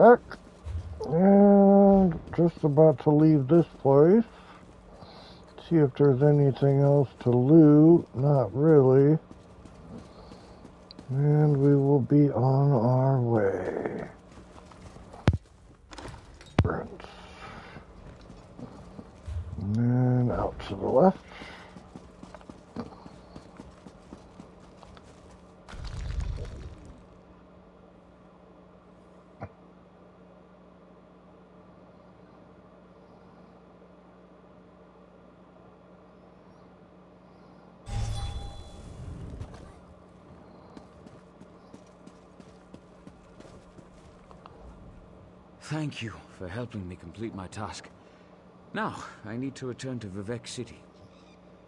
Back. And just about to leave this place. See if there's anything else to loot. Not really. And we will be on our way. Rinse. And then out to the left. Thank you for helping me complete my task. Now, I need to return to Vivec City.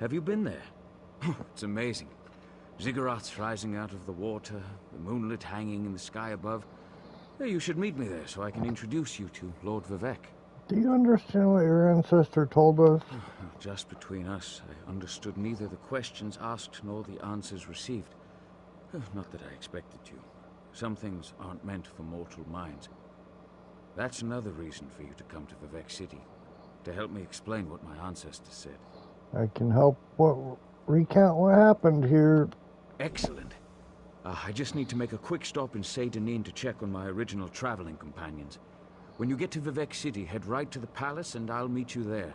Have you been there? It's amazing. Ziggurats rising out of the water, the moonlit hanging in the sky above. You should meet me there so I can introduce you to Lord Vivec. Do you understand what your ancestor told us? Just between us, I understood neither the questions asked nor the answers received. Not that I expected to. Some things aren't meant for mortal minds. That's another reason for you to come to Vivec City, to help me explain what my ancestors said. I can help recount what happened here. Excellent. I just need to make a quick stop in Saint-Denis to check on my original traveling companions. When you get to Vivec City, head right to the palace and I'll meet you there.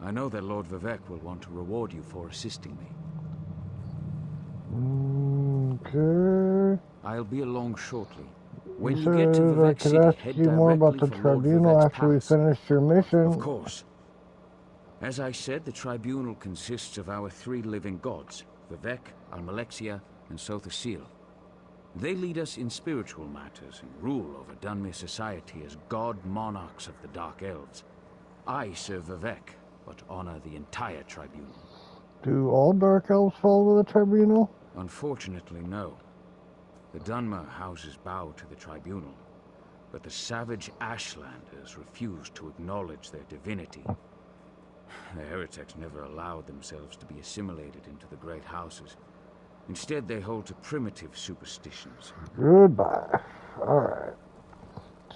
I know that Lord Vivec will want to reward you for assisting me. Okay. I'll be along shortly. When You you get to said I Vivec could City, ask head you more about the directly for Lord tribunal Vivec's after we palace. finish your mission. Of course. As I said, the tribunal consists of our 3 living gods, Vivec, Almalexia, and Sothasil. They lead us in spiritual matters and rule over Dunmer society as god monarchs of the Dark Elves. I serve Vivec, but honor the entire tribunal. Do all Dark Elves follow the tribunal? Unfortunately, no. The Dunmer houses bow to the tribunal, but the savage Ashlanders refuse to acknowledge their divinity. The heretics never allowed themselves to be assimilated into the great houses. Instead, they hold to primitive superstitions. Goodbye. Alright.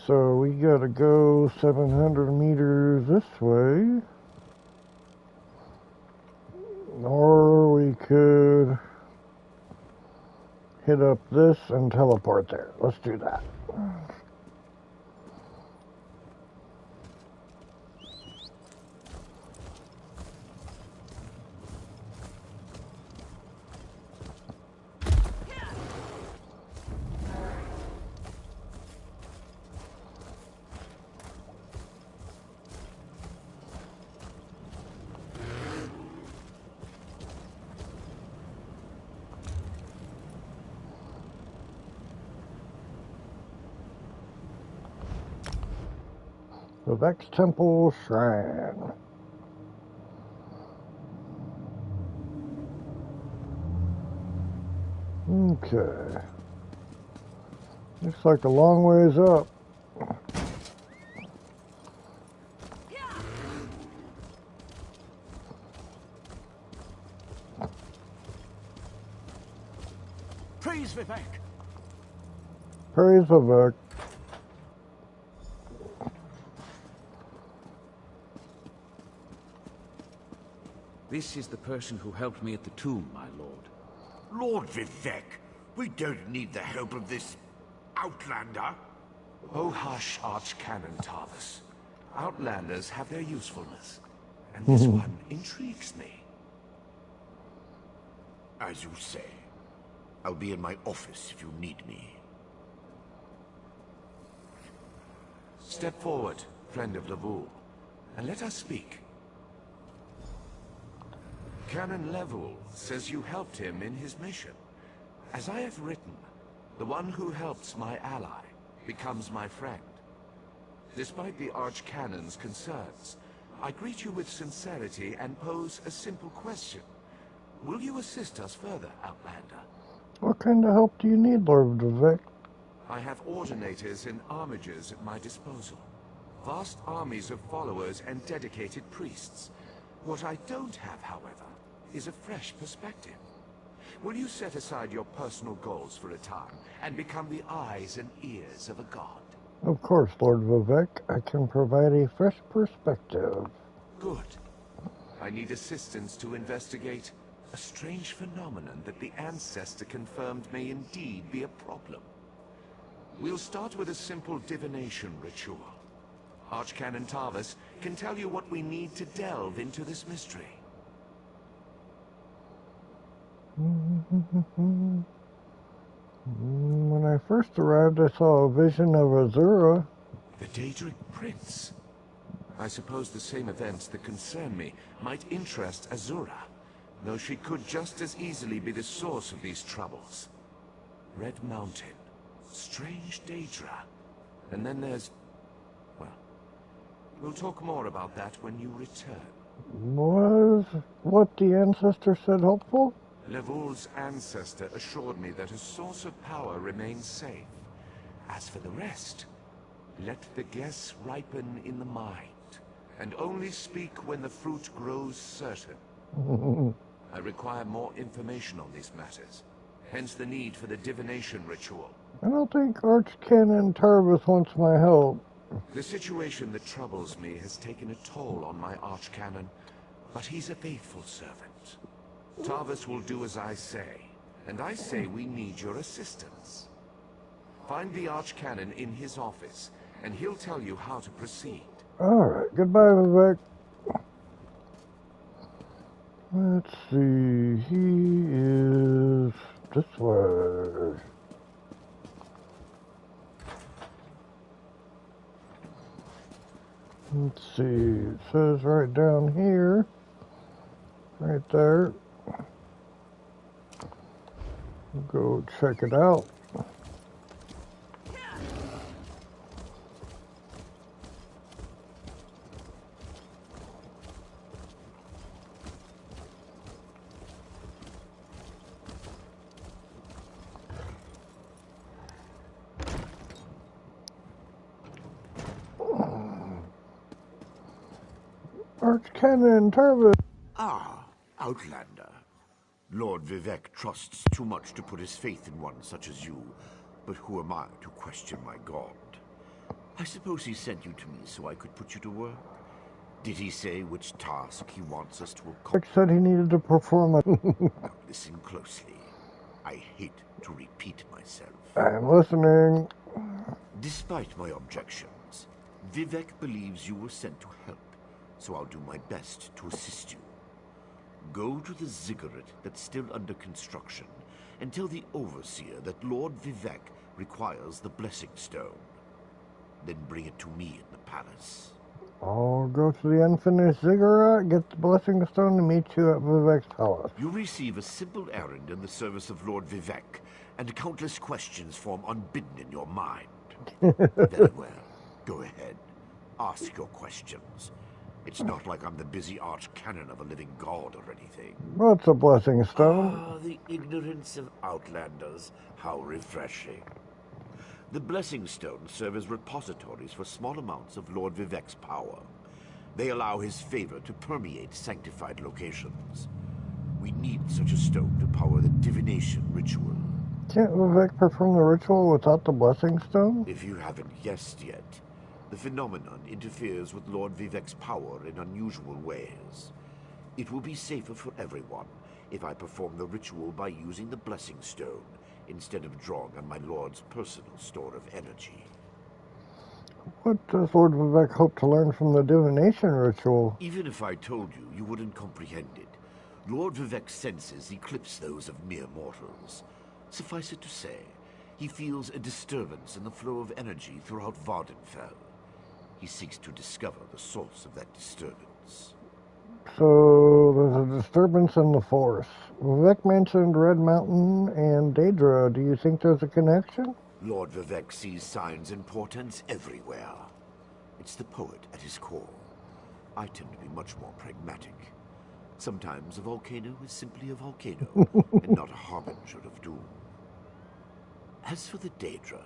So we gotta go 700 meters this way. Or we could hit up this and teleport there. Let's do that. Vivec's Temple Shrine. Okay. Looks like a long ways up. Praise Vivec! Praise Vivec. This is the person who helped me at the tomb, my lord. Lord Vivec, we don't need the help of this outlander. Oh, hush, Archcanon Tarvis. Outlanders have their usefulness, and this one intrigues me. As you say. I'll be in my office if you need me. Step forward, friend of Levoul, and let us speak. Canon Levoul says you helped him in his mission. As I have written, the one who helps my ally becomes my friend. Despite the Archcanon's concerns, I greet you with sincerity and pose a simple question. Will you assist us further, Outlander? What kind of help do you need, Lord Vivec? I have ordinators and armigers at my disposal. Vast armies of followers and dedicated priests. What I don't have, however, is a fresh perspective. Will you set aside your personal goals for a time and become the eyes and ears of a god? Of course, Lord Vivek. I can provide a fresh perspective. Good. I need assistance to investigate a strange phenomenon that the ancestor confirmed may indeed be a problem. We'll start with a simple divination ritual. Archcanon Tarvis can tell you what we need to delve into this mystery. When I first arrived, I saw a vision of Azura. The Daedric Prince. I suppose the same events that concern me might interest Azura, though she could just as easily be the source of these troubles. Red Mountain, strange Daedra, and then there's... well, we'll talk more about that when you return. Was what the ancestor said helpful? Levol's ancestor assured me that a source of power remains safe. As for the rest, let the guess ripen in the mind, and only speak when the fruit grows certain. I require more information on these matters, hence the need for the divination ritual. I don't think Archcanon Tarvis wants my help. The situation that troubles me has taken a toll on my Archcanon, but he's a faithful servant. Tarvis will do as I say, and I say we need your assistance. Find the Archcanon in his office, and he'll tell you how to proceed. Alright, goodbye, Vivek. Let's see, he is this way. Let's see, it says right down here, right there. Go check it out. Archcanon Tarvis. Ah, Outlander. Lord Vivek trusts too much to put his faith in one such as you, but who am I to question my god? I suppose he sent you to me so I could put you to work? Did he say which task he wants us to accomplish? Said he needed to perform a... Now listen closely. I hate to repeat myself. I'm listening. Despite my objections, Vivek believes you were sent to help, so I'll do my best to assist you. Go to the ziggurat that's still under construction and tell the overseer that Lord Vivek requires the blessing stone. Then bring it to me in the palace. I'll go to the unfinished ziggurat, get the blessing stone, and meet you at Vivek's palace. You receive a simple errand in the service of Lord Vivek, and countless questions form unbidden in your mind. Very well. Go ahead. Ask your questions. It's not like I'm the busy archcanon of a living god or anything. What's a blessing stone? Ah, the ignorance of outlanders. How refreshing. The blessing stones serve as repositories for small amounts of Lord Vivek's power. They allow his favor to permeate sanctified locations. We need such a stone to power the divination ritual. Can't Vivek perform the ritual without the blessing stone? If you haven't guessed yet, the phenomenon interferes with Lord Vivek's power in unusual ways. It will be safer for everyone if I perform the ritual by using the blessing stone instead of drawing on my lord's personal store of energy. What does Lord Vivek hope to learn from the divination ritual? Even if I told you, you wouldn't comprehend it. Lord Vivek's senses eclipse those of mere mortals. Suffice it to say, he feels a disturbance in the flow of energy throughout Vardenfell. He seeks to discover the source of that disturbance. So, there's a disturbance in the force. Vivek mentioned Red Mountain and Daedra. Do you think there's a connection? Lord Vivek sees signs and portents everywhere. It's the poet at his core. I tend to be much more pragmatic. Sometimes a volcano is simply a volcano, and not a harbinger of doom. As for the Daedra,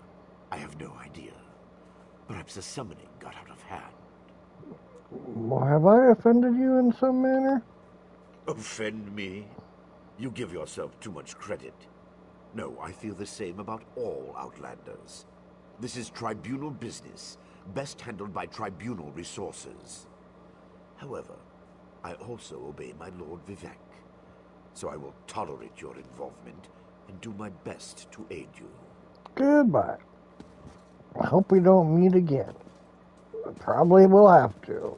I have no idea. Perhaps the summoning got out of hand. Well, have I offended you in some manner? Offend me? You give yourself too much credit. No, I feel the same about all Outlanders. This is tribunal business, best handled by tribunal resources. However, I also obey my Lord Vivek, so I will tolerate your involvement and do my best to aid you. Goodbye. I hope we don't meet again. Probably will have to.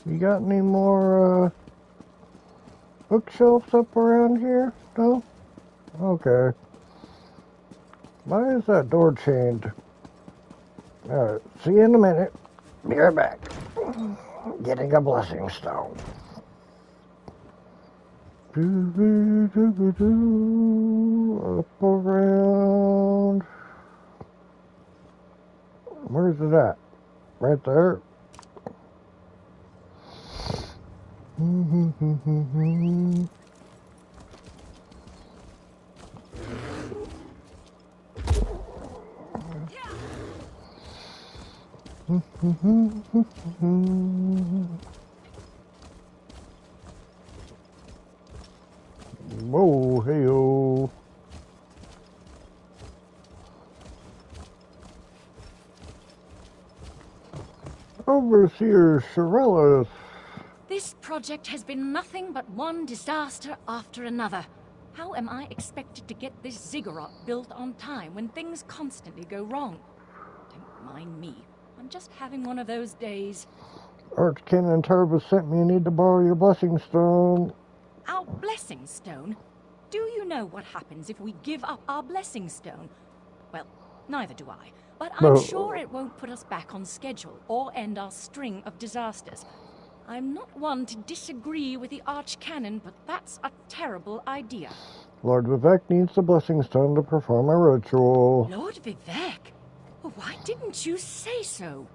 You got any more bookshelves up around here? No? Okay. Why is that door chained? Alright, see you in a minute. Be right back. Getting a blessing stone. Up around. Where's it at? Right there. Whoa, hey-oh. Overseer ScroLLs. This project has been nothing but one disaster after another. How am I expected to get this ziggurat built on time when things constantly go wrong? Don't mind me. I'm just having one of those days. Archcanon Tarvis sent me. You need to borrow your blessing stone. Our blessing stone? Do you know what happens if we give up our blessing stone? Well, neither do I. But I'm sure it won't put us back on schedule or end our string of disasters. I'm not one to disagree with the Archcanon, but that's a terrible idea. Lord Vivek needs the blessing stone to perform a ritual. Lord Vivek? Why didn't you say so?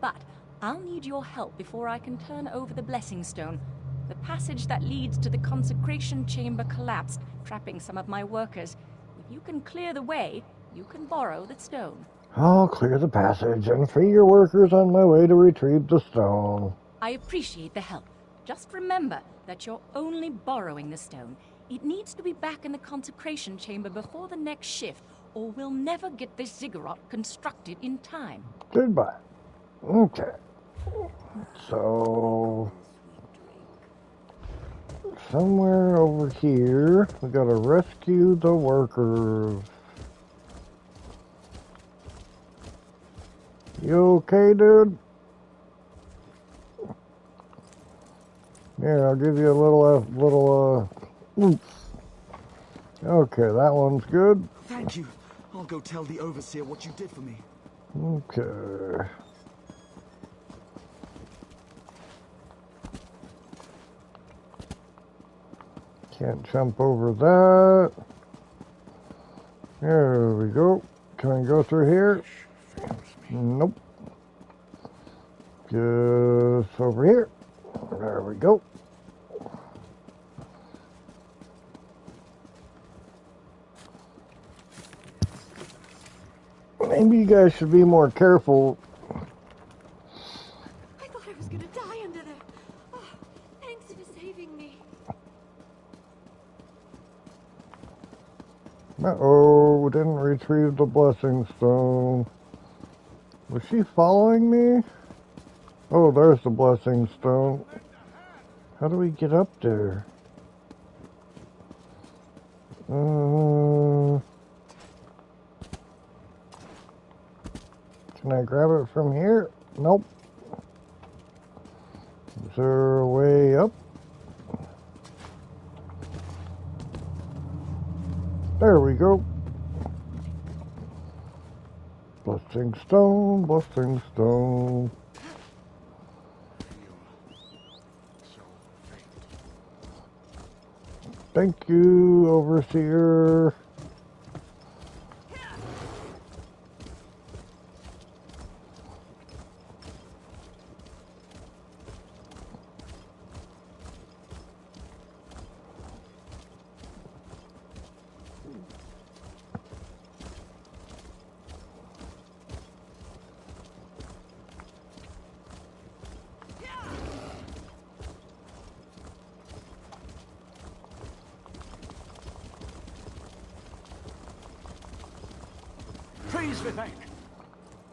But I'll need your help before I can turn over the blessing stone. The passage that leads to the consecration chamber collapsed, trapping some of my workers. If you can clear the way, you can borrow the stone. I'll clear the passage and free your workers on my way to retrieve the stone. I appreciate the help. Just remember that you're only borrowing the stone. It needs to be back in the consecration chamber before the next shift, or we'll never get this ziggurat constructed in time. Goodbye. Okay. So, somewhere over here, we gotta rescue the workers. You okay, dude? Here, I'll give you a little, oops. Okay, that one's good. Thank you. I'll go tell the overseer what you did for me. Okay. Can't jump over that. There we go. Can I go through here? Nope. Just over here. There we go. Maybe you guys should be more careful. I thought I was gonna die under there. Oh, thanks for saving me. Uh-oh, didn't retrieve the blessing stone. Was she following me? Oh, there's the blessing stone. How do we get up there? Can I grab it from here? Nope. Is there a way up? There we go. Blessing stone, blessing stone. Thank you, Overseer. Praise Vivek!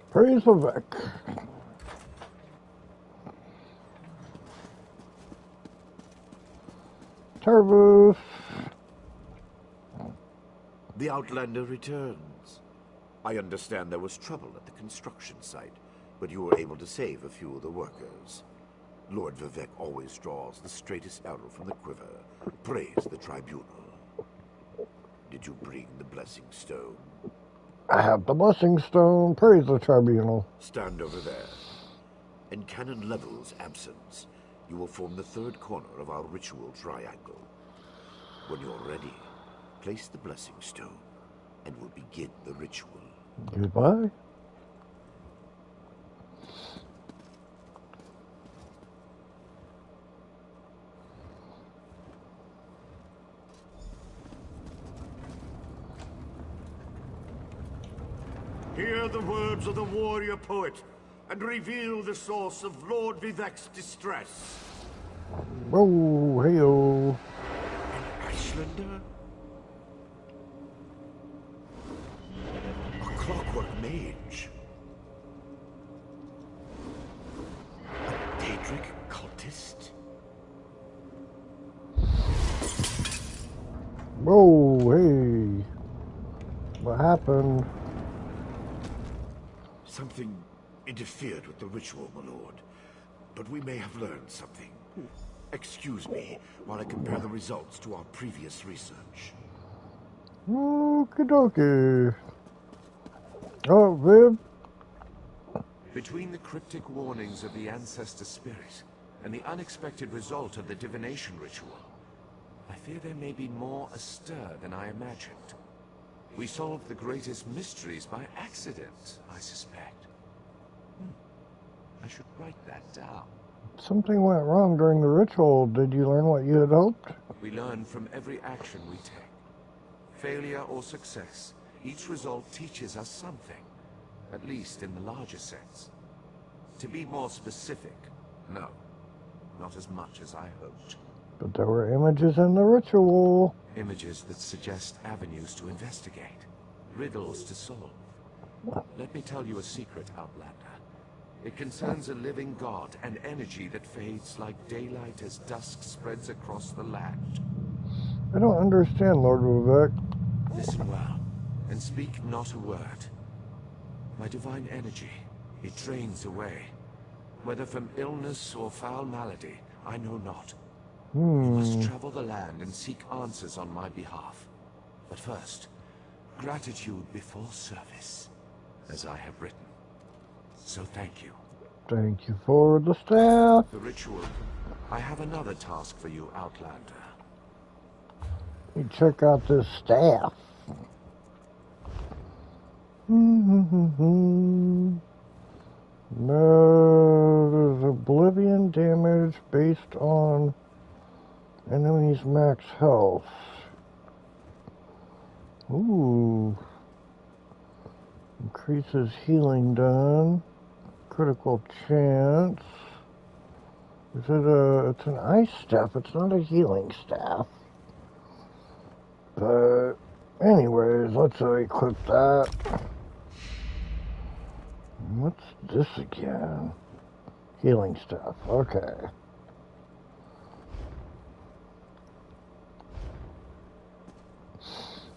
Praise Vivek. Tarvus. The Outlander returns. I understand there was trouble at the construction site, but you were able to save a few of the workers. Lord Vivek always draws the straightest arrow from the quiver. Praise the tribunal. Did you bring the blessing stone? I have the blessing stone. Praise the tribunal. Stand over there. In Canon Level's absence, you will form the third corner of our ritual triangle. When you're ready, place the blessing stone, and we'll begin the ritual. Goodbye. Hear the words of the warrior poet, and reveal the source of Lord Vivek's distress. Whoa, hey-oh. An Icelander? A clockwork mage? A Daedric cultist? Whoa, hey. What happened? Something interfered with the ritual, my lord. But we may have learned something. Excuse me while I compare the results to our previous research. Okie dokie. Oh, Viv. Between the cryptic warnings of the ancestor spirit and the unexpected result of the divination ritual, I fear there may be more astir than I imagined. We solved the greatest mysteries by accident, I suspect. I should write that down. Something went wrong during the ritual. Did you learn what you had hoped? We learn from every action we take. Failure or success, each result teaches us something, at least in the larger sense. To be more specific, no, not as much as I hoped. But there were images in the ritual. Images that suggest avenues to investigate, riddles to solve. Let me tell you a secret, Outlander. It concerns a living god, an energy that fades like daylight as dusk spreads across the land. I don't understand, Lord Vivek. Listen well, and speak not a word. My divine energy, it drains away. Whether from illness or foul malady, I know not. You must travel the land and seek answers on my behalf. But first, gratitude before service, as I have written. So thank you. Thank you for the staff. The ritual. I have another task for you, Outlander. Let me check out this staff. No, there's oblivion damage based on enemy's max health. Ooh. Increases healing done. Critical chance. Is it it's an ice staff, it's not a healing staff. But anyways, let's equip that. What's this again? Healing staff, okay.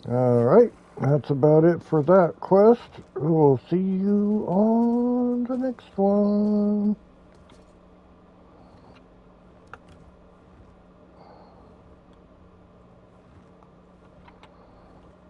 Alright, that's about it for that quest. We will see you on the next one.